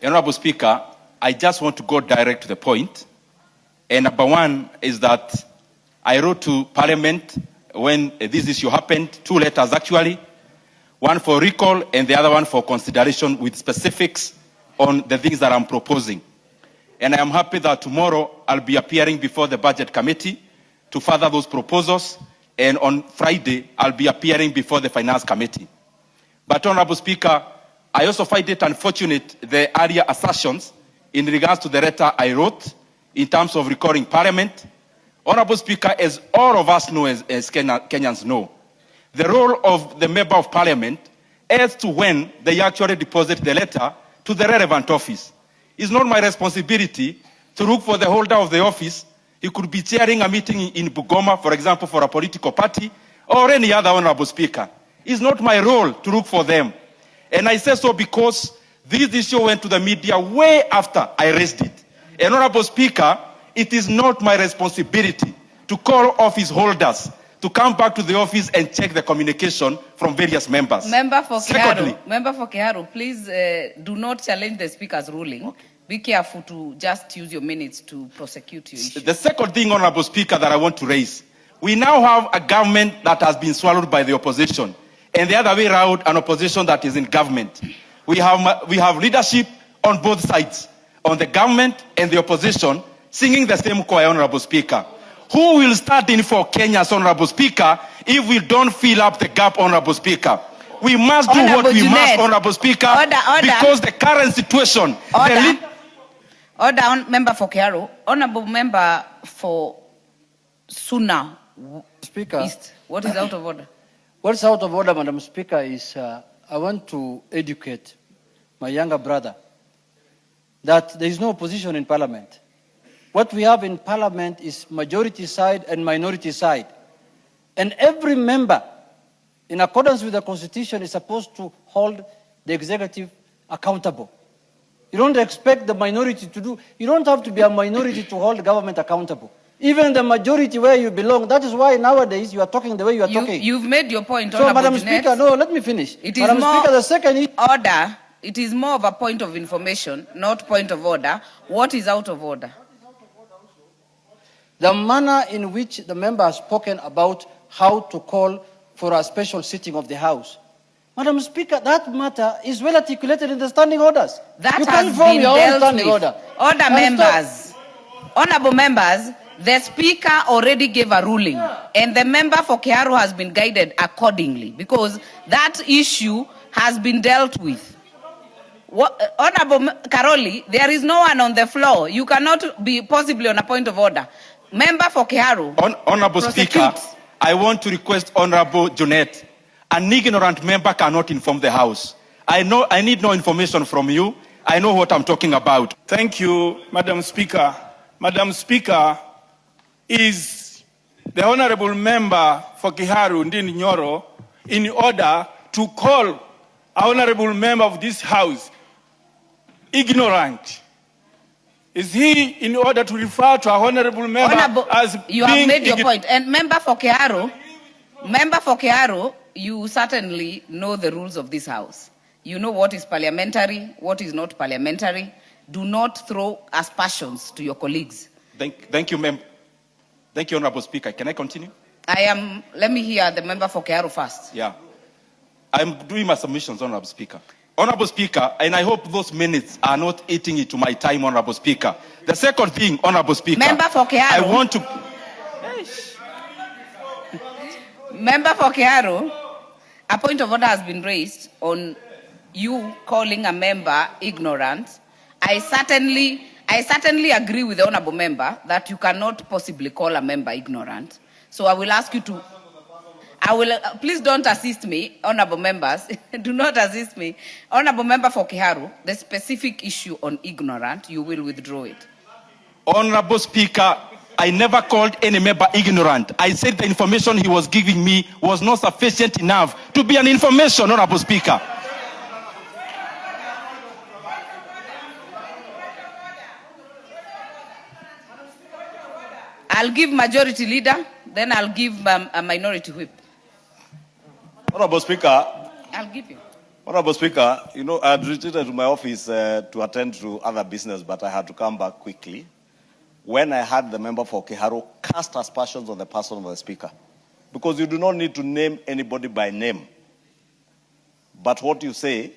Honorable Speaker, I just want to go direct to the point. And number one is that I wrote to Parliament when this issue happened, 2 letters actually, one for recall and the other one for consideration with specifics on the things that I'm proposing. And I am happy that tomorrow I'll be appearing before the Budget Committee to further those proposals, and on Friday I'll be appearing before the Finance Committee. But Honorable Speaker, I also find it unfortunate the earlier assertions in regards to the letter I wrote in terms of recalling Parliament. Honorable Speaker, as all of us know, as Kenyans know, the role of the Member of Parliament as to when they actually deposit the letter to the relevant office. It's not my responsibility to look for the holder of the office. He could be chairing a meeting in Bugoma, for example, for a political party, or any other Honorable Speaker. It's not my role to look for them. And I say so because this issue went to the media way after I raised it. And Honorable Speaker, it is not my responsibility to call office holders to come back to the office and check the communication from various members. Member for Kiharu, please do not challenge the Speaker's ruling. Okay. Be careful to just use your minutes to prosecute your issue. The second thing, Honorable Speaker, that I want to raise, we now have a government that has been swallowed by the opposition, and the other way around, an opposition that is in government. We have leadership on both sides, on the government and the opposition, singing the same choir, Honorable Speaker. Who will stand in for Kenya's, Honorable Speaker, if we don't fill up the gap, Honorable Speaker? We must do what we must, Honorable Speaker, because the current situation... Order on Member for Kiharu. Honorable Member for Suna Speaker, East. What is out of order? What's out of order, Madam Speaker, is I want to educate my younger brother that there is no opposition in Parliament. What we have in Parliament is majority side and minority side. And every member, in accordance with the Constitution, is supposed to hold the executive accountable. You don't expect the minority to do, you don't have to be a minority to hold the government accountable. Even the majority where you belong, that is why nowadays you are talking the way you are talking. You've made your point, so, Madam Speaker, no, let me finish. It is Madam more Speaker, the second order. It is more of a point of information, not point of order. What is out of order? The manner in which the member has spoken about how to call for a special sitting of the House. Madam Speaker, that matter is well articulated in the standing orders. That you has can form been your own dealt standing with. Order members. Honorable members, the Speaker already gave a ruling, and the member for Kiharu has been guided accordingly because that issue has been dealt with. Honorable Karoli, there is no one on the floor. You cannot be possibly on a point of order. Member for Kiharu. Honorable Speaker, I want to request Honorable Junet. An ignorant member cannot inform the House. I need no information from you. I know what I'm talking about. Thank you, Madam Speaker. Madam Speaker, is the Honorable Member for Kiharu, Ndindi Nyoro, in order to call an Honorable Member of this House ignorant? Is he in order to refer to an Honorable Member as you have made your point. And Member for Kiharu, you certainly know the rules of this House. You know what is parliamentary, what is not parliamentary. Do not throw aspersions to your colleagues. Thank you, Thank you, Honorable Speaker. Can I continue? Let me hear the member for Kiharu first. Yeah. I'm doing my submissions, Honorable Speaker. Honorable Speaker, and I hope those minutes are not eating into my time, Honorable Speaker. The second thing, Honorable Speaker. Member for Kiharu. I want to... Member for Kiharu, a point of order has been raised on you calling a member ignorant. I certainly agree with the honorable member that you cannot possibly call a member ignorant. So I will ask you to, please don't assist me, honorable members. Do not assist me. Honorable member for Kiharu, the specific issue on ignorant, you will withdraw it. Honorable Speaker, I never called any member ignorant. I said the information he was giving me was not sufficient enough to be an information, Honorable Speaker. I'll give majority leader, then I'll give a minority whip. Honorable Speaker. I'll give you. Honorable Speaker, you know, I had retreated to my office to attend to other business, but I had to come back quickly. When I heard the member for Kiharu cast aspersions on the person of the Speaker, because you do not need to name anybody by name, but what you say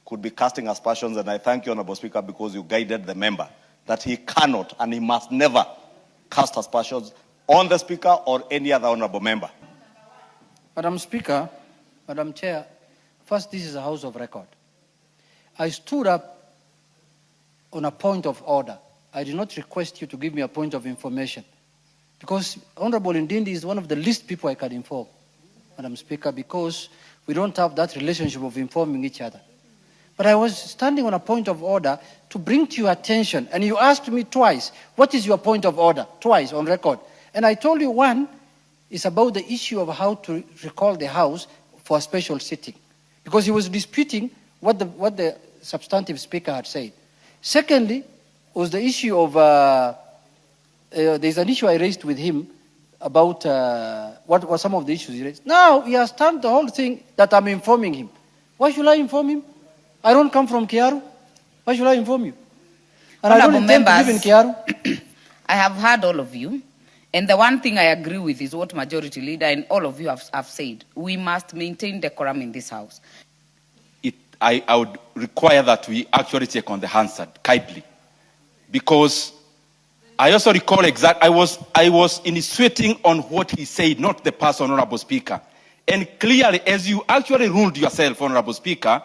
could be casting aspersions, and I thank you, Honorable Speaker, because you guided the member that he cannot and he must never cast aspersions on the Speaker or any other honorable member. Madam Speaker, Madam Chair, first, this is a house of record. I stood up on a point of order. I did not request you to give me a point of information because Honorable Ndindi is one of the least people I can inform, Madam Speaker, because we don't have that relationship of informing each other. But I was standing on a point of order to bring to your attention, and you asked me twice, what is your point of order? Twice on record. And I told you one is about the issue of how to recall the House for a special sitting, because he was disputing what the substantive Speaker had said. Secondly, was the issue of, there's an issue I raised with him about what were some of the issues he raised. Now he has turned the whole thing that I'm informing him. Why should I inform him? I don't come from Kiaru. Why should I inform you? And I don't intend to live in Kiaru. I have heard all of you. And the one thing I agree with is what Majority Leader and all of you have said. We must maintain decorum in this House. I would require that we actually check on the Hansard kindly. Because I also recall I was insinuating on what he said, not the person, Honorable Speaker. And clearly, as you actually ruled yourself, Honorable Speaker,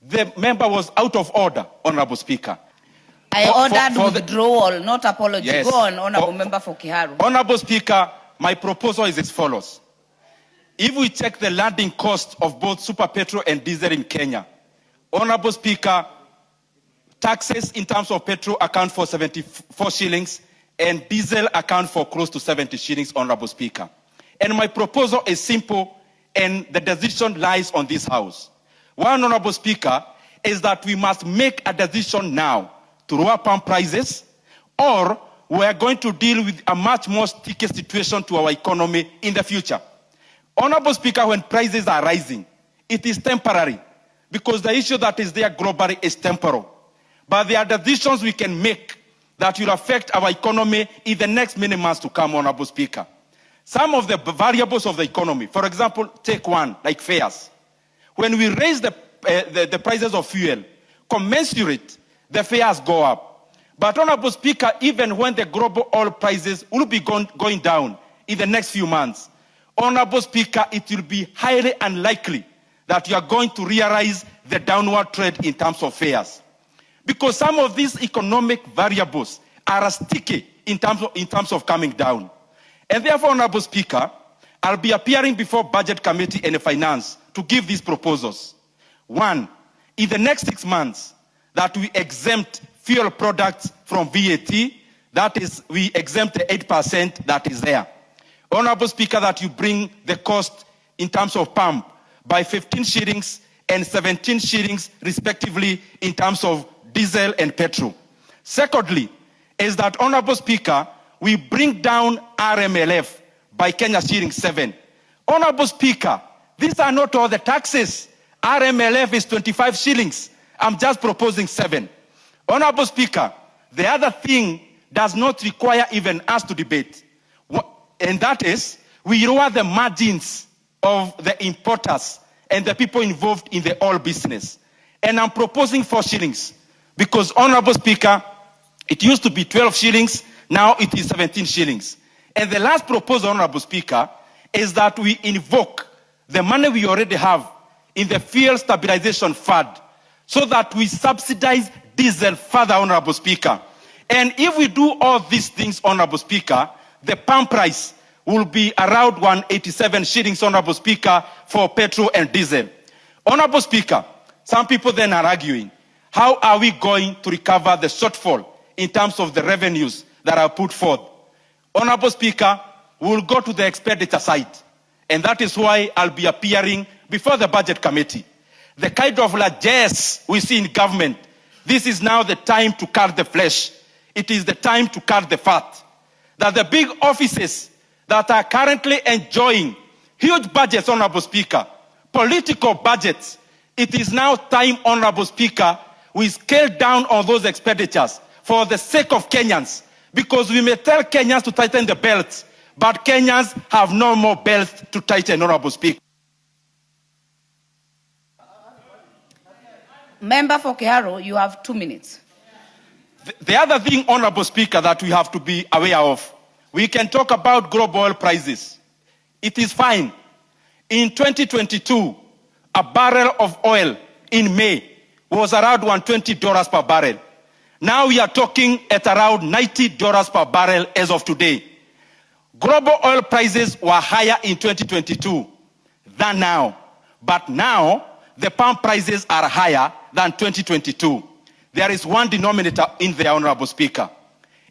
the member was out of order, Honorable Speaker. I ordered withdrawal, not apology. Yes. Go on, Honorable Member for Kiharu. Honorable Speaker, my proposal is as follows. If we check the landing cost of both super petrol and diesel in Kenya, Honorable Speaker, taxes in terms of petrol account for 74 shillings and diesel account for close to 70 shillings, Honorable Speaker. And my proposal is simple and the decision lies on this House. One, Honorable Speaker, is that we must make a decision now to lower pump prices, or we are going to deal with a much more sticky situation to our economy in the future. Honorable Speaker, when prices are rising, it is temporary because the issue that is there globally is temporal. But there are decisions we can make that will affect our economy in the next many months to come, Honorable Speaker. Some of the variables of the economy, for example, take one, like fares. When we raise the prices of fuel, commensurate, the fares go up. But Honorable Speaker, even when the global oil prices will be going down in the next few months, Honorable Speaker, it will be highly unlikely that you are going to realize the downward trend in terms of fares. Because some of these economic variables are sticky in terms of coming down. And therefore, Honorable Speaker, I'll be appearing before Budget Committee and Finance to give these proposals. One, in the next 6 months, that we exempt fuel products from VAT, that is, we exempt the 8% that is there. Honorable Speaker, that you bring the cost in terms of pump by 15 shillings and 17 shillings respectively in terms of diesel and petrol. Secondly, is that, Honorable Speaker, we bring down RMLF by Kenya shilling 7. Honorable Speaker, these are not all the taxes. RMLF is 25 shillings. I'm just proposing 7. Honorable Speaker, the other thing does not require even us to debate. And that is, we lower the margins of the importers and the people involved in the oil business. And I'm proposing 4 shillings. Because, Honorable Speaker, it used to be 12 shillings, now it is 17 shillings. And the last proposal, Honorable Speaker, is that we invoke the money we already have in the Fuel Stabilization Fund so that we subsidize diesel further, Honorable Speaker. And if we do all these things, Honorable Speaker, the pump price will be around 187 shillings, Honorable Speaker, for petrol and diesel. Honorable Speaker, some people then are arguing, how are we going to recover the shortfall in terms of the revenues that are put forth? Honorable Speaker, we will go to the expenditure side. And that is why I'll be appearing before the Budget Committee. The kind of largesse we see in government, this is now the time to cut the flesh. It is the time to cut the fat. That the big offices that are currently enjoying huge budgets, Honorable Speaker, political budgets, It is now time, Honorable Speaker, we scale down on those expenditures for the sake of Kenyans, because we may tell Kenyans to tighten the belts, but Kenyans have no more belts to tighten, Honorable Speaker. Member for Kiharu, you have 2 minutes. The other thing, Honorable Speaker, that we have to be aware of, we can talk about global oil prices. It is fine. In 2022, a barrel of oil in May was around $120 per barrel. Now we are talking at around $90 per barrel as of today. Global oil prices were higher in 2022 than now. But now, the pump prices are higher than 2022. There is one denominator in there, Honorable Speaker.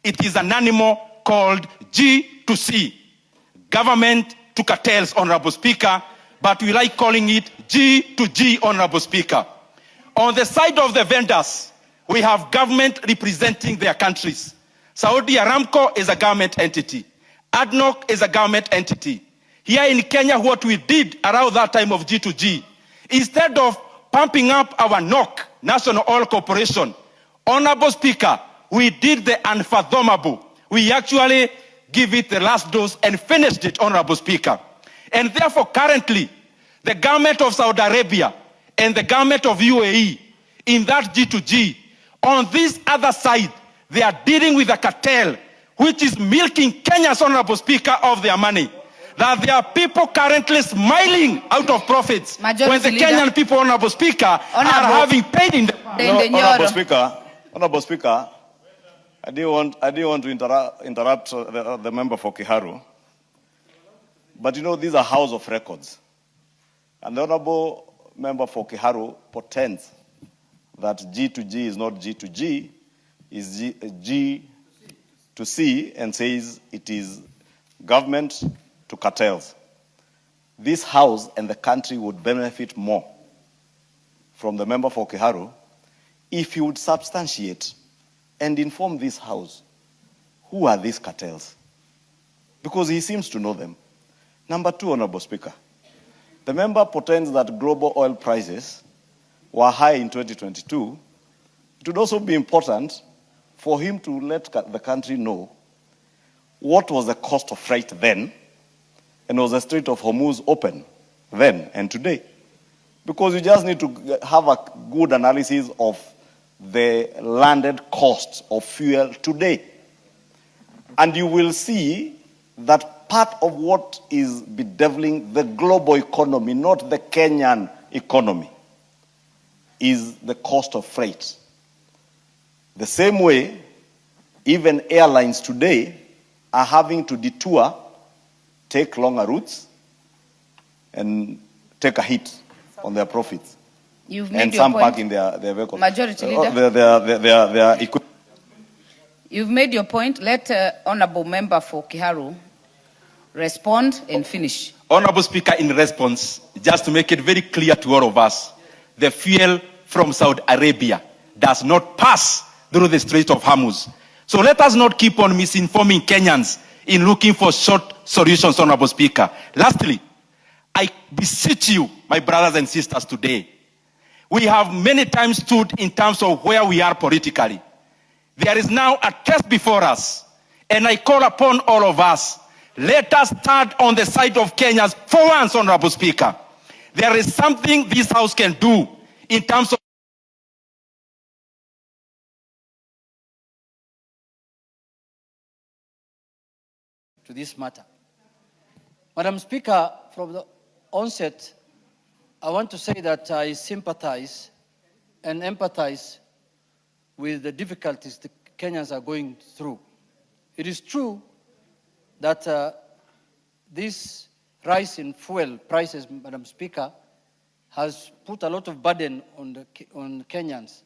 It is an animal called G to C, government to cartels, Honorable Speaker, but we like calling it G to G, Honorable Speaker. On the side of the vendors, we have government representing their countries. Saudi Aramco is a government entity. ADNOC is a government entity. Here in Kenya, what we did around that time of G to G, instead of pumping up our NOC, National Oil Corporation, Honorable Speaker, we did the unfathomable. We actually give it the last dose and finished it, Honorable Speaker. And therefore, currently, the government of Saudi Arabia and the government of UAE, in that G2G, on this other side, they are dealing with a cartel which is milking Kenya's, Honorable Speaker, of their money. That there are people currently smiling out of profits Majority when the Leader. Kenyan people, Honorable Speaker, are having paid in the... Honorable Speaker, I didn't want to interrupt the member for Kiharu. But you know, these are House of Records. And the Honorable member for Kiharu pretends that G to G is not G to G, is G to C, and says it is government to cartels. This House and the country would benefit more from the member for Kiharu if he would substantiate and inform this House who are these cartels, because he seems to know them. Number two, Honorable Speaker, the member pretends that global oil prices were high in 2022. It would also be important for him to let the country know what was the cost of freight then, and was the Strait of Hormuz open then and today? Because you just need to have a good analysis of the landed cost of fuel today. And you will see that part of what is bedeviling the global economy, not the Kenyan economy, is the cost of freight. The same way, even airlines today are having to detour, take longer routes, and take a hit on their profits. You've made and your some point. park in their vehicles. Majority Leader. Their equipment. You've made your point. Let Honorable Member for Kiharu respond and finish. Honorable Speaker, in response, just to make it very clear to all of us, the fuel from Saudi Arabia does not pass through the Strait of Hormuz. So let us not keep on misinforming Kenyans in looking for short solutions, Honorable Speaker. Lastly, I beseech you, my brothers and sisters, today, we have many times stood in terms of where we are politically. There is now a test before us, and I call upon all of us, let us stand on the side of Kenyans for once, Honorable Speaker. There is something this House can do in terms of to this matter. Madam Speaker, from the onset, I want to say that I sympathize and empathize with the difficulties the Kenyans are going through. It is true that this rise in fuel prices, Madam Speaker, has put a lot of burden on Kenyans,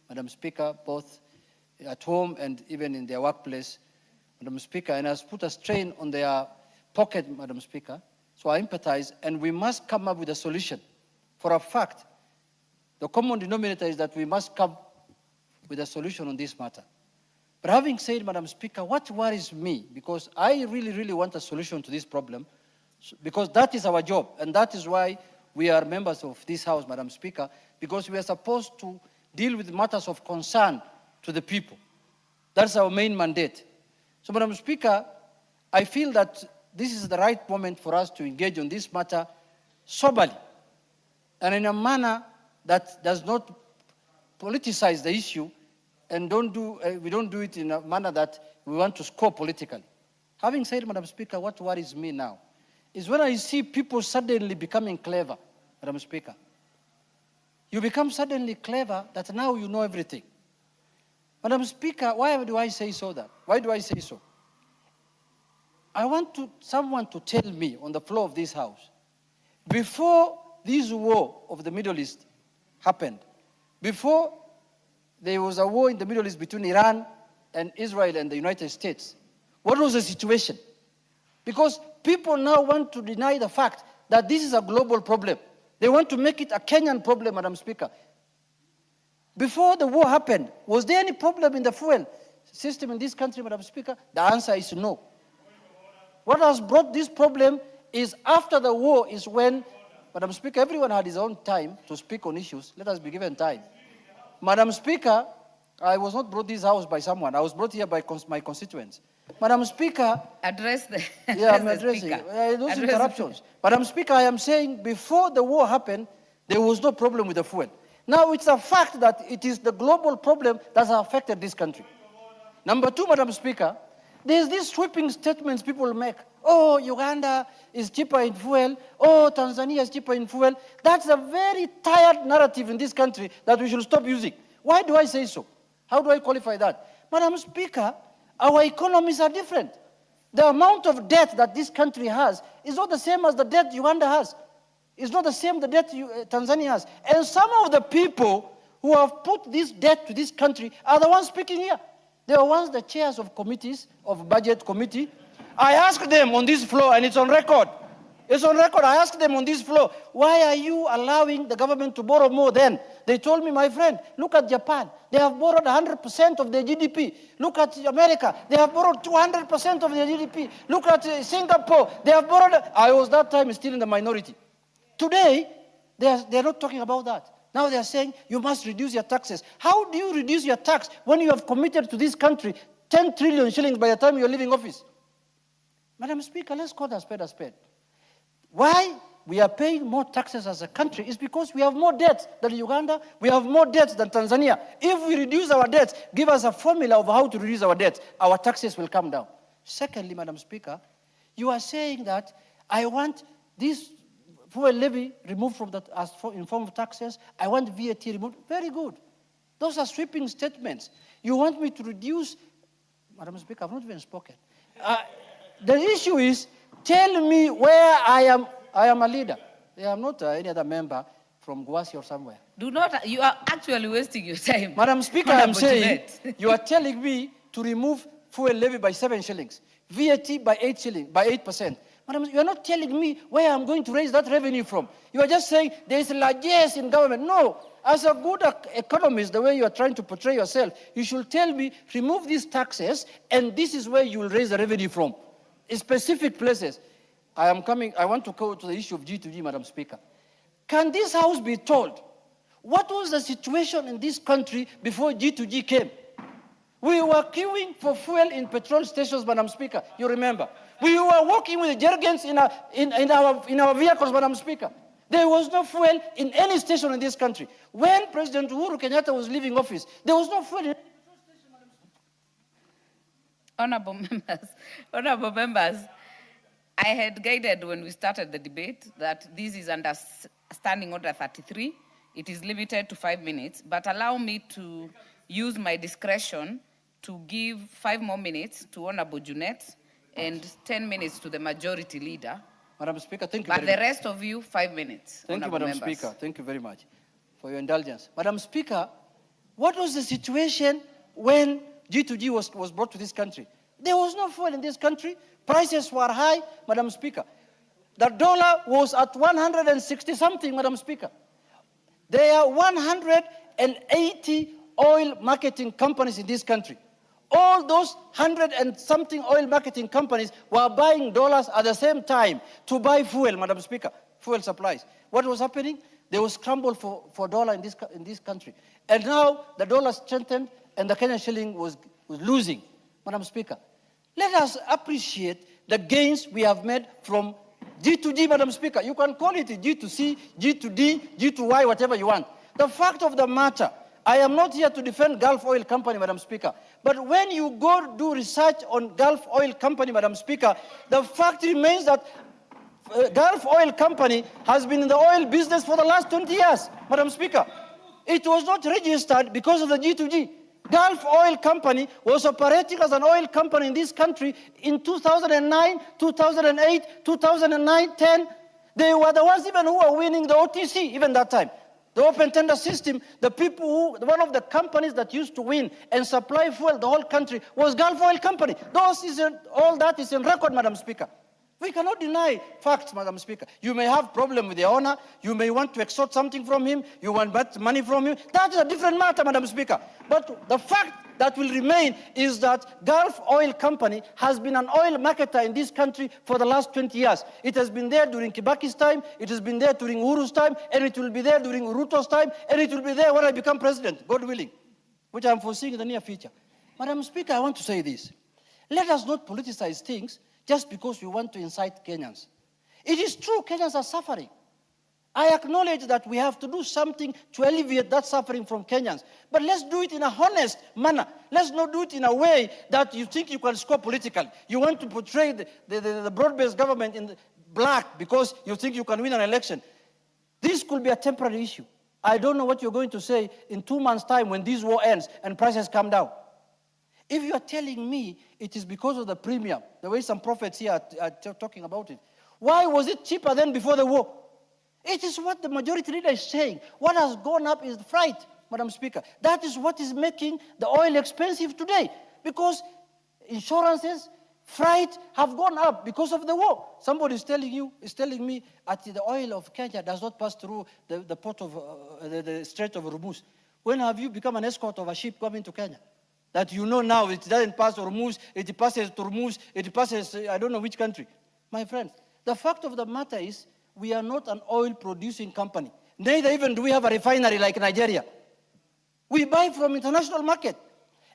Madam Speaker, both at home and even in their workplace, Madam Speaker, and has put a strain on their pocket, Madam Speaker. So I empathize, and we must come up with a solution. For a fact, the common denominator is that we must come with a solution on this matter. But having said, Madam Speaker, what worries me, because I really want a solution to this problem, because that is our job, and that is why we are members of this House, Madam Speaker, because we are supposed to deal with matters of concern to the people. That's our main mandate. So, Madam Speaker, I feel that this is the right moment for us to engage on this matter soberly and in a manner that does not politicize the issue and we don't do it in a manner that we want to score politically. Having said, Madam Speaker, what worries me now is when I see people suddenly becoming clever, Madam Speaker. You become suddenly clever that now you know everything. Madam Speaker, why do I say so that? Why do I say so? I want someone to tell me on the floor of this House, before this war of the Middle East happened, before there was a war in the Middle East between Iran and Israel and the United States, what was the situation? Because people now want to deny the fact that this is a global problem. They want to make it a Kenyan problem, Madam Speaker. Before the war happened, was there any problem in the fuel system in this country, Madam Speaker? The answer is no. What has brought this problem is after the war is when, Madam Speaker, everyone had his own time to speak on issues. Let us be given time. Madam Speaker, I was not brought this house by someone. I was brought here by my constituents. Madam Speaker. Address the Yeah, I'm addressing. Those interruptions. Madam Speaker, I am saying before the war happened, there was no problem with the fuel. Now it's a fact that it is the global problem that has affected this country. Number two, Madam Speaker, there's these sweeping statements people make. Oh, Uganda is cheaper in fuel. Oh, Tanzania is cheaper in fuel. That's a very tired narrative in this country that we should stop using. Why do I say so? How do I qualify that? Madam Speaker, our economies are different. The amount of debt that this country has is not the same as the debt Uganda has. It's not the same the debt Tanzania has. And some of the people who have put this debt to this country are the ones speaking here. They are once the chairs of committees, of budget committee. I asked them on this floor, and it's on record. It's on record. I asked them on this floor, why are you allowing the government to borrow more then? They told me, my friend, look at Japan. They have borrowed 100% of their GDP. Look at America. They have borrowed 200% of their GDP. Look at Singapore. They have borrowed. I was that time still in the minority. Today, they're not talking about that. Now they're saying you must reduce your taxes. How do you reduce your tax when you have committed to this country 10 trillion shillings by the time you're leaving office? Madam Speaker, let's call a spade a spade. Why we are paying more taxes as a country is because we have more debts than Uganda, we have more debts than Tanzania. If we reduce our debts, give us a formula of how to reduce our debts, our taxes will come down. Secondly, Madam Speaker, you are saying that I want this fuel levy removed from that in form of taxes, I want VAT removed. Very good. Those are sweeping statements. You want me to reduce, Madam Speaker, I've not even spoken. The issue is, tell me where I am a leader. I am not any other member from Guasi or somewhere. Do not, you are actually wasting your time. Madam Speaker, I am saying, you are telling me to remove fuel levy by 7 shillings, VAT by 8 shillings, by 8%. Madam, you are not telling me where I'm going to raise that revenue from. You are just saying there is largesse in government. No, as a good economist, the way you are trying to portray yourself, you should tell me, remove these taxes, and this is where you will raise the revenue from. In specific places. I want to go to the issue of G2G, Madam Speaker. Can this House be told what was the situation in this country before G2G came? We were queuing for fuel in petrol stations, Madam Speaker. You remember? We were walking with jerrycans in our vehicles, Madam Speaker. There was no fuel in any station in this country. When President Uhuru Kenyatta was leaving office, there was no fuel in any petrol station, Madam Speaker. Honorable members, I had guided when we started the debate that this is under Standing Order 33. It is limited to 5 minutes, but allow me to use my discretion to give 5 more minutes to Honorable Junet and 10 minutes to the majority leader. Madam Speaker, thank you but very much. But the rest of you, 5 minutes. Thank you, Madam Speaker. Thank you very much for your indulgence. Madam Speaker, what was the situation when G2G was brought to this country? There was no fuel in this country. Prices were high, Madam Speaker. The dollar was at 160 something, Madam Speaker. There are 180 oil marketing companies in this country. All those 100 and something oil marketing companies were buying dollars at the same time to buy fuel, Madam Speaker, fuel supplies. what was happening? They will scramble for dollar in this country. And now the dollar strengthened and the Kenyan shilling was losing. Madam Speaker, let us appreciate the gains we have made from G to D, Madam Speaker. You can call it G to C, G to D, G to Y, whatever you want. The fact of the matter, I am not here to defend Gulf Oil Company, Madam Speaker. But when you go do research on Gulf Oil Company, Madam Speaker, the fact remains that Gulf Oil Company has been in the oil business for the last 20 years, Madam Speaker. It was not registered because of the G2G. Gulf Oil Company was operating as an oil company in this country in 2009, 2008, 2009, 10. They were the ones even who were winning the OTC even that time. The open tender system, the people who, one of the companies that used to win and supply fuel the whole country was Gulf Oil Company. All that is in record, Madam Speaker. We cannot deny facts, Madam Speaker. You may have problem with the owner. You may want to extort something from him. You want money from him. That is a different matter, Madam Speaker. But the fact that will remain is that Gulf Oil Company has been an oil marketer in this country for the last 20 years. It has been there during Kibaki's time. It has been there during Uhuru's time. And it will be there during Ruto's time. And it will be there when I become president, God willing, which I am foreseeing in the near future. Madam Speaker, I want to say this. Let us not politicize things just because we want to incite Kenyans. It is true Kenyans are suffering. I acknowledge that we have to do something to alleviate that suffering from Kenyans. But let's do it in a honest manner. Let's not do it in a way that you think you can score politically. You want to portray the broad-based government in black because you think you can win an election. This could be a temporary issue. I don't know what you're going to say in 2 months' time when this war ends and prices come down. If you are telling me it is because of the premium, the way some prophets here are talking about it, why was it cheaper than before the war? It is what the majority leader is saying. What has gone up is freight, Madam Speaker. That is what is making the oil expensive today, because insurances, freight have gone up because of the war. Somebody is telling me that the oil of Kenya does not pass through the port of the Strait of Hormuz. When have you become an escort of a ship coming to Kenya? That you know now it doesn't pass Hormuz, it passes Hormuz, it passes I don't know which country. My friends, the fact of the matter is we are not an oil producing company. Neither even do we have a refinery like Nigeria. We buy from international market.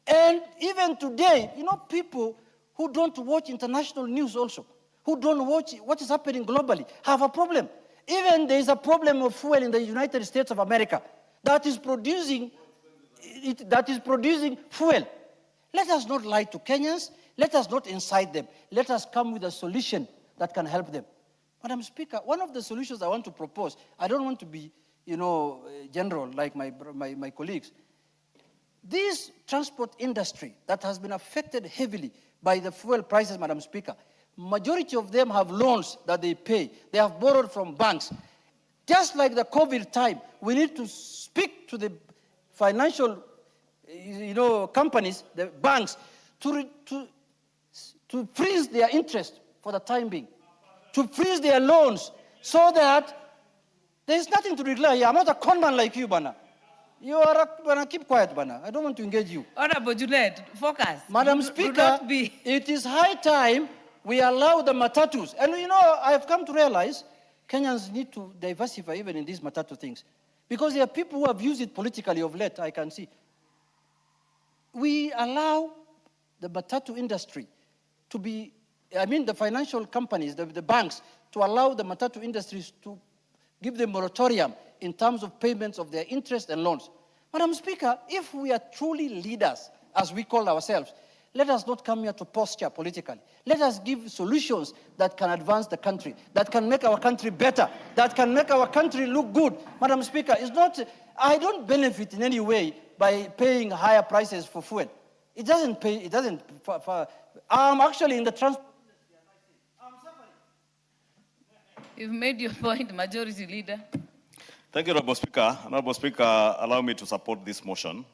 And even today, people who don't watch international news also, who don't watch what is happening globally, have a problem. Even there is a problem of fuel in the United States of America that is producing fuel. Let us not lie to Kenyans. Let us not incite them. Let us come with a solution that can help them. Madam Speaker, one of the solutions I want to propose, I don't want to be, general like my colleagues. This transport industry that has been affected heavily by the fuel prices, Madam Speaker, majority of them have loans that they pay. They have borrowed from banks. Just like the COVID time, we need to speak to the financial, companies, the banks, to freeze their interest for the time being, to freeze their loans, so that there is nothing to declare here. I'm not a conman like you, Bana. You are Bana. Keep quiet, Bana. I don't want to engage you. Honorable Junet, focus. Madam Speaker, it is high time we allow the matatus. And I have come to realize Kenyans need to diversify even in these matatu things. Because there are people who have used it politically of late, I can see. We allow the matatu industry to be, the financial companies, the banks, to allow the matatu industries to give them moratorium in terms of payments of their interest and loans. Madam Speaker, if we are truly leaders, as we call ourselves, let us not come here to posture politically. Let us give solutions that can advance the country, that can make our country better, that can make our country look good. Madam Speaker, I don't benefit in any way by paying higher prices for fuel. It doesn't pay, I'm actually in the transport industry, as I say. I'm suffering. You've made your point, Majority Leader. Thank you, Honorable Speaker. Honorable Speaker, allow me to support this motion.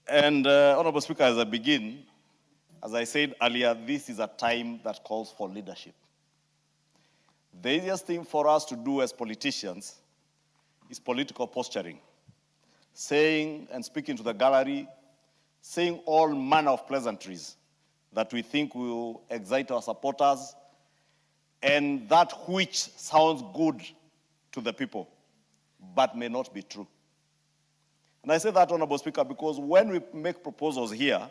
And Honorable Speaker, as I begin, as I said earlier, this is a time that calls for leadership. The easiest thing for us to do as politicians is political posturing, saying and speaking to the gallery, saying all manner of pleasantries that we think will excite our supporters and that which sounds good to the people, but may not be true. And I say that, Honorable Speaker, because when we make proposals here,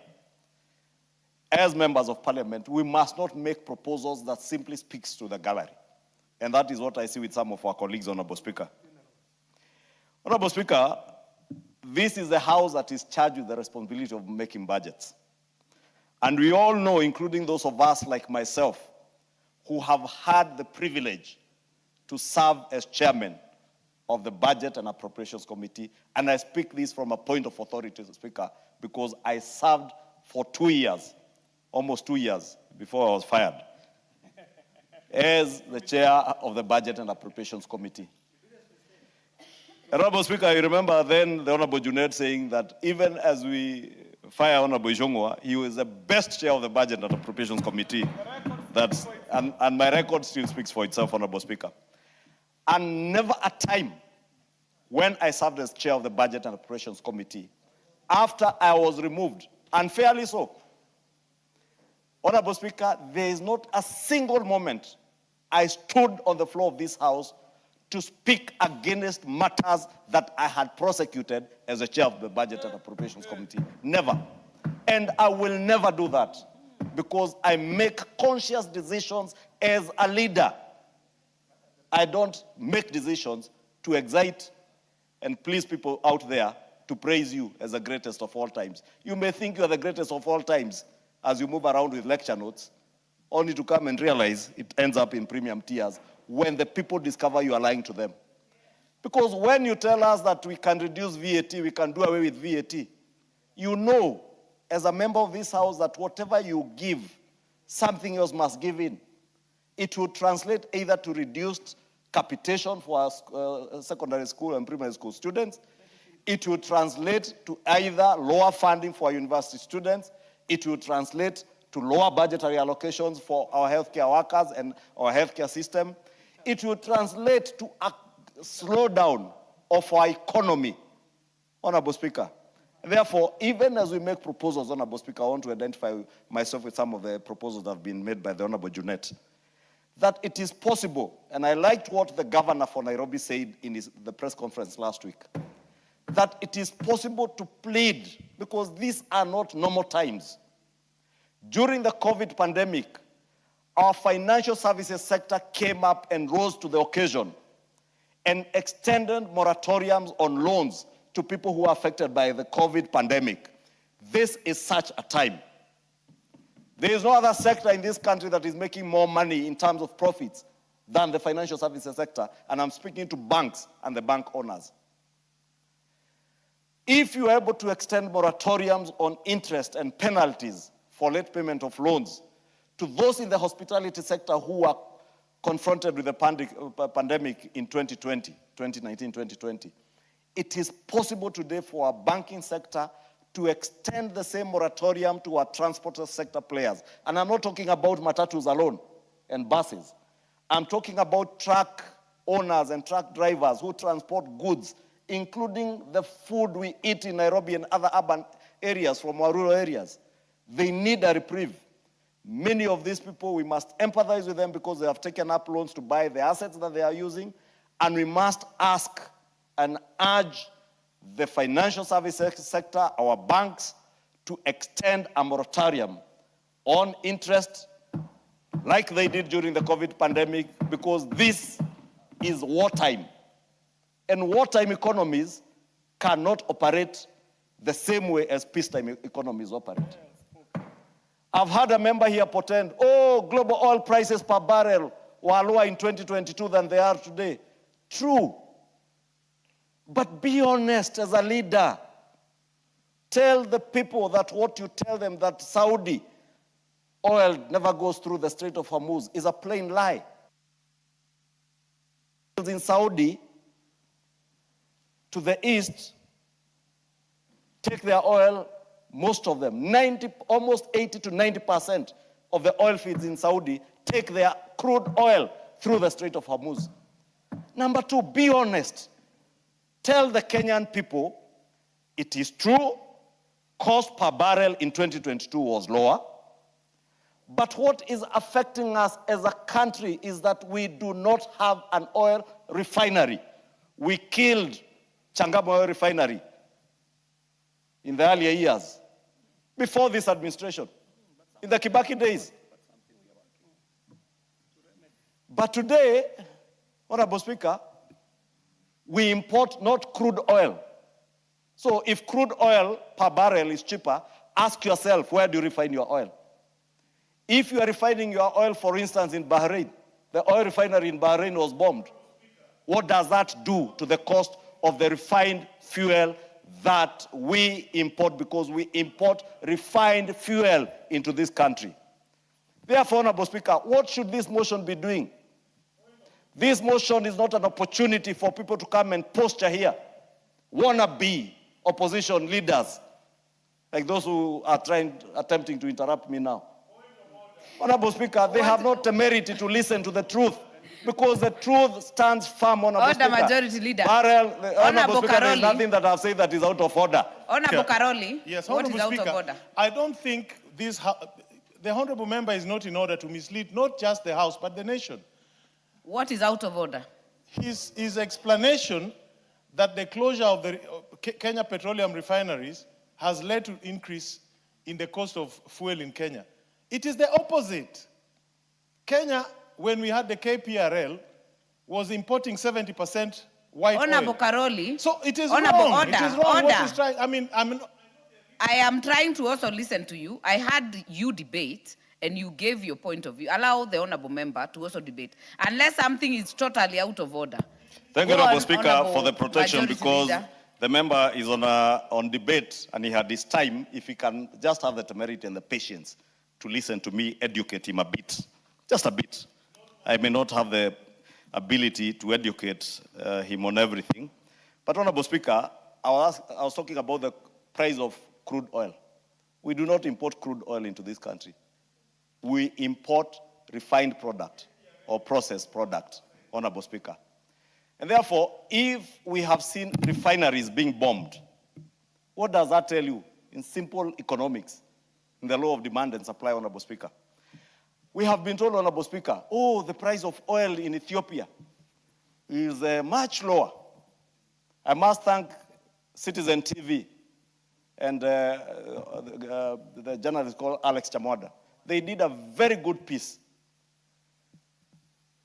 as members of parliament, we must not make proposals that simply speaks to the gallery. And that is what I see with some of our colleagues, Honorable Speaker. Honorable Speaker, this is the house that is charged with the responsibility of making budgets. And we all know, including those of us like myself, who have had the privilege to serve as chairman of the Budget and Appropriations Committee, and I speak this from a point of authority, Speaker, because I served for 2 years, almost 2 years, before I was fired, as the chair of the Budget and Appropriations Committee. Honorable Speaker, I remember then the Honorable Junet saying that even as we fire Honorable Ichungwa, he was the best chair of the Budget and Appropriations Committee. And my record still speaks for itself, Honorable Speaker. And never a time when I served as chair of the Budget and Appropriations Committee, after I was removed, unfairly so, Honorable Speaker, there is not a single moment I stood on the floor of this House to speak against matters that I had prosecuted as a chair of the Budget and Appropriations Committee. Never. And I will never do that, because I make conscious decisions as a leader. I don't make decisions to excite and please people out there to praise you as the greatest of all times. You may think you are the greatest of all times as you move around with lecture notes, only to come and realize it ends up in premium tiers when the people discover you are lying to them. Because when you tell us that we can reduce VAT, we can do away with VAT, you know, as a member of this House, that whatever you give, something else must give in. It will translate either to reduced capitation for our secondary school and primary school students. It will translate to either lower funding for our university students. It will translate to lower budgetary allocations for our healthcare workers and our healthcare system. It will translate to a slowdown of our economy, Honorable Speaker. Therefore, even as we make proposals, Honorable Speaker, I want to identify myself with some of the proposals that have been made by the Honorable Junet, that it is possible, and I liked what the governor for Nairobi said in the press conference last week, that it is possible to plead, because these are not normal times. During the COVID pandemic, our financial services sector came up and rose to the occasion and extended moratoriums on loans to people who are affected by the COVID pandemic. This is such a time. There is no other sector in this country that is making more money in terms of profits than the financial services sector, and I'm speaking to banks and the bank owners. If you are able to extend moratoriums on interest and penalties for late payment of loans to those in the hospitality sector who are confronted with the pandemic in 2019-2020, it is possible today for our banking sector to extend the same moratorium to our transport sector players. And I'm not talking about matatus alone and buses. I'm talking about truck owners and truck drivers who transport goods, including the food we eat in Nairobi and other urban areas from our rural areas. They need a reprieve. Many of these people, we must empathize with them because they have taken up loans to buy the assets that they are using, and we must ask and urge the financial services sector, our banks, to extend a moratorium on interest like they did during the COVID pandemic, because this is wartime. And wartime economies cannot operate the same way as peacetime economies operate. I've had a member here pretend, oh, global oil prices per barrel were lower in 2022 than they are today. True. But be honest as a leader. Tell the people that what you tell them, that Saudi oil never goes through the Strait of Hormuz, is a plain lie. In Saudi, to the east, take their oil, most of them, almost 80 to 90% of the oil fields in Saudi take their crude oil through the Strait of Hormuz. Number two, be honest. Tell the Kenyan people, it is true, cost per barrel in 2022 was lower, But what is affecting us as a country is that we do not have an oil refinery. We killed Changamwe Oil Refinery in the earlier years, before this administration, in the Kibaki days. But today, Honorable Speaker, we import not crude oil. So if crude oil per barrel is cheaper, ask yourself, where do you refine your oil? If you are refining your oil, for instance, in Bahrain, the oil refinery in Bahrain was bombed. What does that do to the cost of the refined fuel that we import, because we import refined fuel into this country? Therefore, Honorable Speaker, what should this motion be doing? This motion is not an opportunity for people to come and posture here, wannabe opposition leaders, like those who are attempting to interrupt me now. Honorable Speaker, they have not temerity to listen to the truth, because the truth stands firm, Honorable Order, Speaker. Majority Leader. Honorable Speaker, there is nothing that I've said that is out of order. Honorable Karoli, Yes, what is Honorable out Speaker, of order? I don't think the Honorable Member is not in order to mislead not just the House, but the nation. What is out of order? His explanation that the closure of the Kenya petroleum refineries has led to increase in the cost of fuel in Kenya. It is the opposite. Kenya, when we had the KPRL, was importing 70% white Honorable oil. Karoli. So it is Honorable, wrong. order, It is wrong. order. What is trying, I am trying to also listen to you. I had you debate and you gave your point of view. Allow the honorable member to also debate. Unless something is totally out of order. Thank you, Go Honorable on, Speaker, Honorable for the protection, Majority because Leader. the member is on debate and he had his time. If he can just have the temerity and the patience to listen to me, educate him a bit, just a bit. I may not have the ability to educate him on everything. But, Honorable Speaker, I was talking about the price of crude oil. We do not import crude oil into this country. We import refined product or processed product, Honorable Speaker. And therefore, if we have seen refineries being bombed, what does that tell you in simple economics, in the law of demand and supply, Honorable Speaker? We have been told, Honorable Speaker, oh, the price of oil in Ethiopia is much lower. I must thank Citizen TV and the journalist called Alex Chamwada. They did a very good piece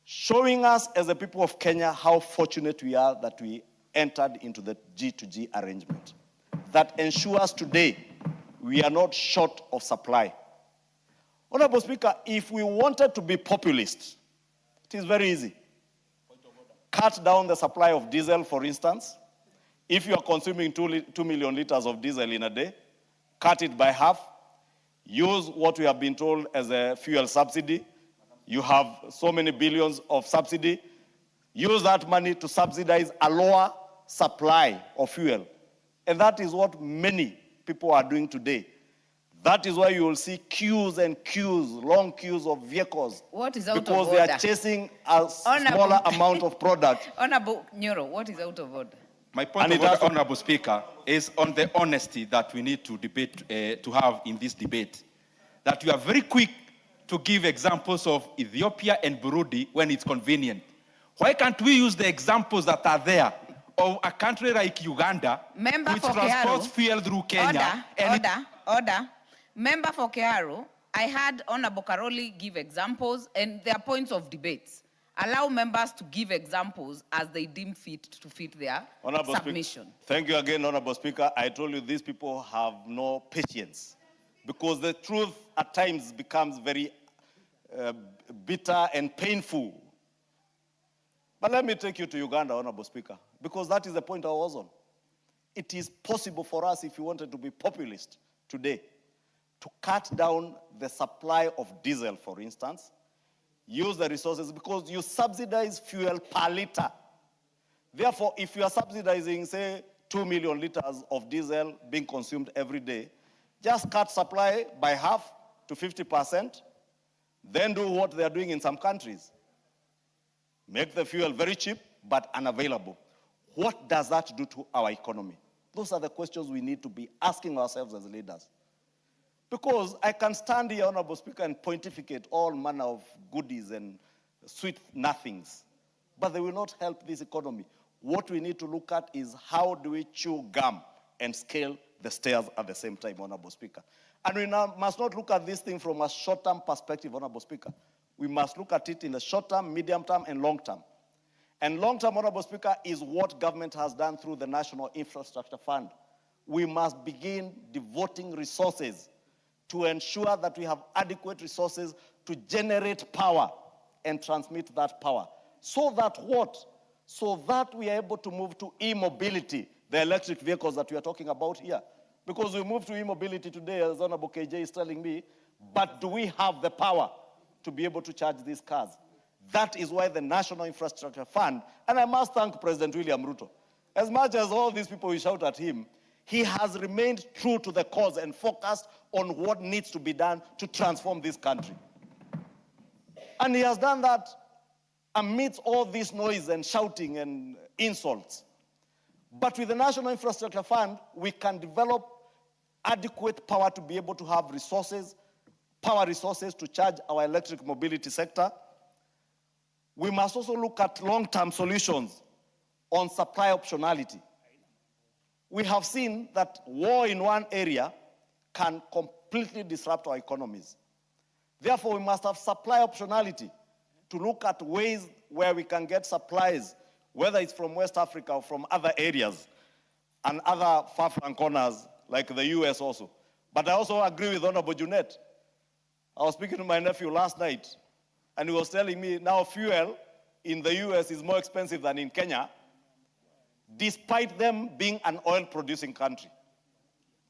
showing us as a people of Kenya how fortunate we are that we entered into the G2G arrangement that ensures today we are not short of supply. Honorable Speaker, if we wanted to be populist, it is very easy. Cut down the supply of diesel, for instance. If you are consuming 2 million liters of diesel in a day, cut it by half. Use what we have been told as a fuel subsidy. You have so many billions of subsidy. Use that money to subsidize a lower supply of fuel. And that is what many people are doing today. That is why you will see queues and queues, long queues of vehicles. What is out of because order? they are chasing a smaller amount of product. Honorable Nyoro, what is out of order? My point of order, Honorable Speaker, is on the honesty that we need to debate, to have in this debate. That you are very quick to give examples of Ethiopia and Burundi when it's convenient. Why can't we use the examples that are there of a country like Uganda, Member which for transports Keharu. fuel through Kenya? Order. Member for Keharu, I had Honorable Karoli give examples and their points of debates. Allow members to give examples as they deem fit to fit their submission. Thank you again, Honorable Speaker. I told you these people have no patience because the truth at times becomes very bitter and painful. But let me take you to Uganda, Honorable Speaker, because that is the point I was on. It is possible for us, if you wanted to be populist today, to cut down the supply of diesel, for instance, use the resources, because you subsidize fuel per liter. Therefore, if you are subsidizing, say, 2 million liters of diesel being consumed every day, just cut supply by half to 50%, then do what they are doing in some countries. Make the fuel very cheap, but unavailable. What does that do to our economy? Those are the questions we need to be asking ourselves as leaders. Because I can stand here, Honorable Speaker, and pontificate all manner of goodies and sweet nothings, but they will not help this economy. What we need to look at is how do we chew gum and scale the stairs at the same time, Honorable Speaker. And we now must not look at this thing from a short-term perspective, Honorable Speaker. We must look at it in the short term, medium term, and long term. And long term, Honorable Speaker, is what government has done through the National Infrastructure Fund. We must begin devoting resources to ensure that we have adequate resources to generate power and transmit that power. So that what? So that we are able to move to e-mobility, the electric vehicles that we are talking about here. Because we move to e-mobility today, as Honorable KJ is telling me, but do we have the power to be able to charge these cars? That is why the National Infrastructure Fund, and I must thank President William Ruto. As much as all these people will shout at him, he has remained true to the cause and focused on what needs to be done to transform this country. And he has done that amidst all this noise and shouting and insults. But with the National Infrastructure Fund, we can develop adequate power to be able to have resources, power resources to charge our electric mobility sector. We must also look at long-term solutions on supply optionality. We have seen that war in one area can completely disrupt our economies. Therefore, we must have supply optionality to look at ways where we can get supplies, whether it's from West Africa or from other areas and other far-flung corners like the US also. But I also agree with Honorable Junet. I was speaking to my nephew last night, and he was telling me now fuel in the US is more expensive than in Kenya, despite them being an oil-producing country.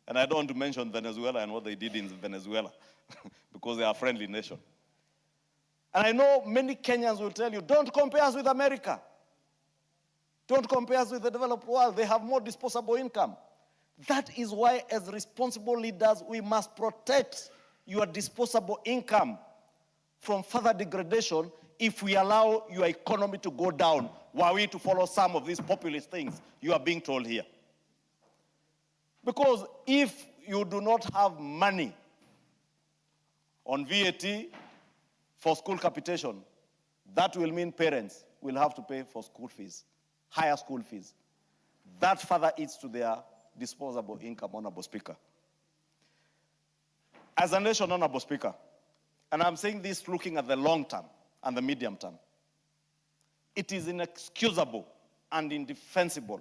And I don't want to mention Venezuela and what they did in Venezuela, because they are a friendly nation. And I know many Kenyans will tell you, don't compare us with America. Don't compare us with the developed world. They have more disposable income. That is why, as responsible leaders, we must protect your disposable income from further degradation if we allow your economy to go down, while we to follow some of these populist things you are being told here. Because if you do not have money on VAT for school capitation, that will mean parents will have to pay for school fees, higher school fees. That further eats to their disposable income, Honorable Speaker. As a nation, Honorable Speaker, and I'm saying this looking at the long term and the medium term, it is inexcusable and indefensible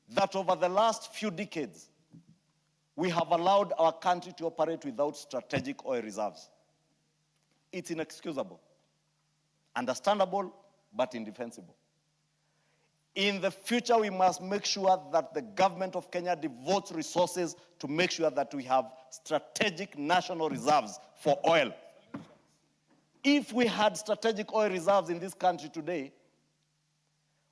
that over the last few decades, we have allowed our country to operate without strategic oil reserves. It's inexcusable, understandable, but indefensible. In the future, we must make sure that the government of Kenya devotes resources to make sure that we have strategic national reserves for oil. If we had strategic oil reserves in this country today,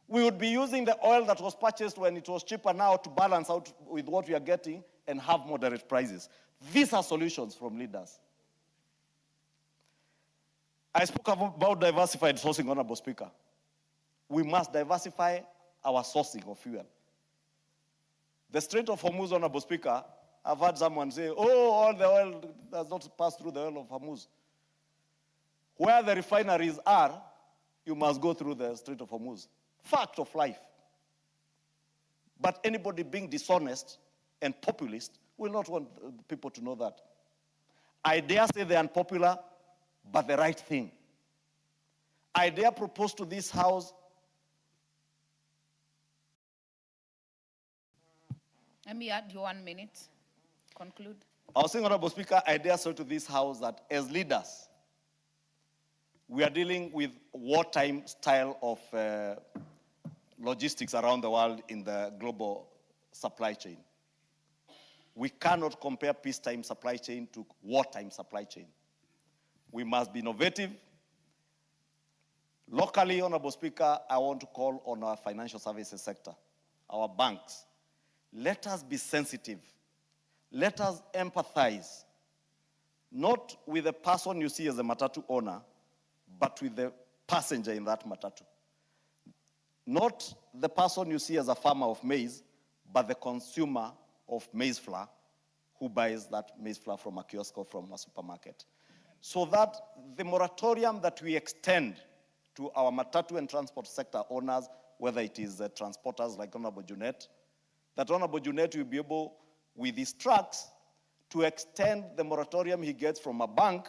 we would be using the oil that was purchased when it was cheaper now to balance out with what we are getting and have moderate prices. These are solutions from leaders. I spoke about diversified sourcing, Honorable Speaker. We must diversify our sourcing of fuel. The Strait of Hormuz, Honorable Speaker, I've heard someone say, oh, all the oil does not pass through the oil of Hormuz. Where the refineries are, you must go through the Strait of Hormuz. Fact of life. But anybody being dishonest and populist will not want people to know that. I dare say the unpopular, but the right thing. I dare propose to this House. Let me add you 1 minute. Conclude. I was saying, Honorable Speaker, I dare say to this House that as leaders, we are dealing with wartime style of logistics around the world in the global supply chain. We cannot compare peacetime supply chain to wartime supply chain. We must be innovative. Locally, Honorable Speaker, I want to call on our financial services sector, our banks. Let us be sensitive. Let us empathize, not with the person you see as a matatu owner, but with the passenger in that matatu. Not the person you see as a farmer of maize, but the consumer of maize flour who buys that maize flour from a kiosk or from a supermarket. So that the moratorium that we extend to our matatu and transport sector owners, whether it is transporters like Honorable Junet, that Honorable Junet will be able, with his trucks, to extend the moratorium he gets from a bank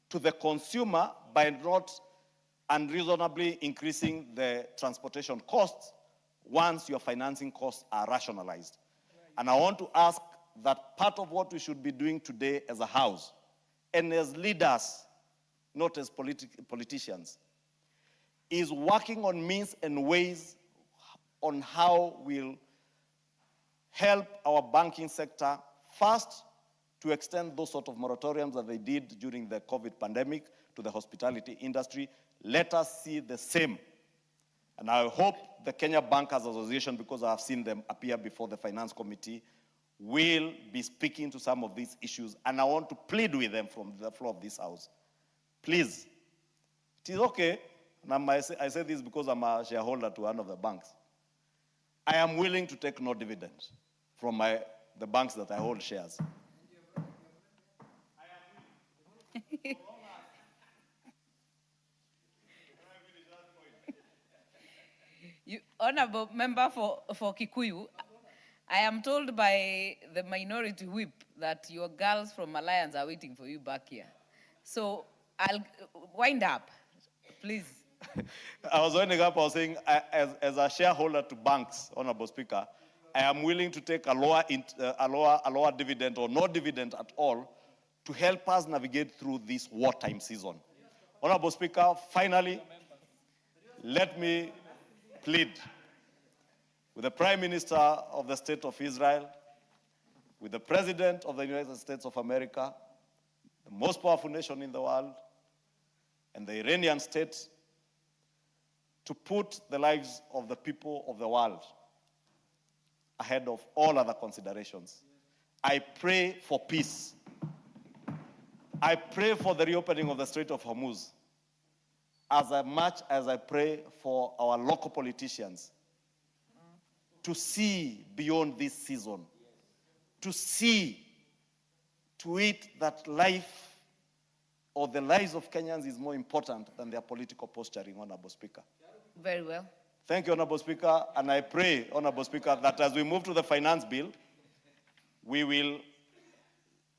to the consumer by not unreasonably increasing the transportation costs once your financing costs are rationalized. And I want to ask that part of what we should be doing today as a house and as leaders, not as politicians, is working on means and ways on how we'll help our banking sector first to extend those sort of moratoriums that they did during the COVID pandemic to the hospitality industry. Let us see the same. And I hope the Kenya Bankers Association, because I have seen them appear before the Finance Committee, will be speaking to some of these issues. And I want to plead with them from the floor of this house. Please, it is okay, and I say this because I'm a shareholder to one of the banks. I am willing to take no dividends from the banks that I hold shares. Honorable Member for Kikuyu, I am told by the minority whip that your girls from Alliance are waiting for you back here. So I'll wind up, please. I was winding up, I was saying, as a shareholder to banks, Honorable Speaker, I am willing to take a lower dividend or no dividend at all to help us navigate through this wartime season. Honorable Speaker, finally, let me plead with the Prime Minister of the State of Israel, with the President of the United States of America, the most powerful nation in the world, and the Iranian state, to put the lives of the people of the world ahead of all other considerations. I pray for peace. I pray for the reopening of the Strait of Hormuz as much as I pray for our local politicians to see beyond this season, to see to it that life or the lives of Kenyans is more important than their political posturing, Honorable Speaker. Very well. Thank you, Honorable Speaker, and I pray, Honorable Speaker, that as we move to the finance bill, we will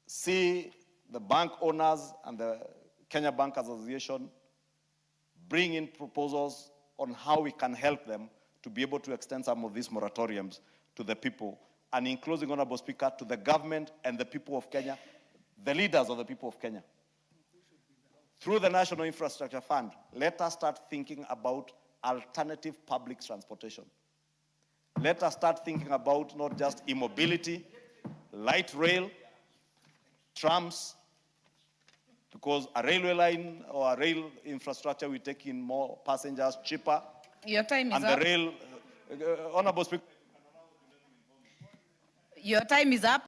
see the bank owners and the Kenya Bankers Association bring in proposals on how we can help them to be able to extend some of these moratoriums to the people. And in closing, Honorable Speaker, to the government and the people of Kenya, the leaders of the people of Kenya, through the National Infrastructure Fund, let us start thinking about alternative public transportation. Let us start thinking about not just e-mobility, light rail, trams, because a railway line or a rail infrastructure will take in more passengers cheaper. Your time is and up. And the rail, Honorable Speaker. Your time is up.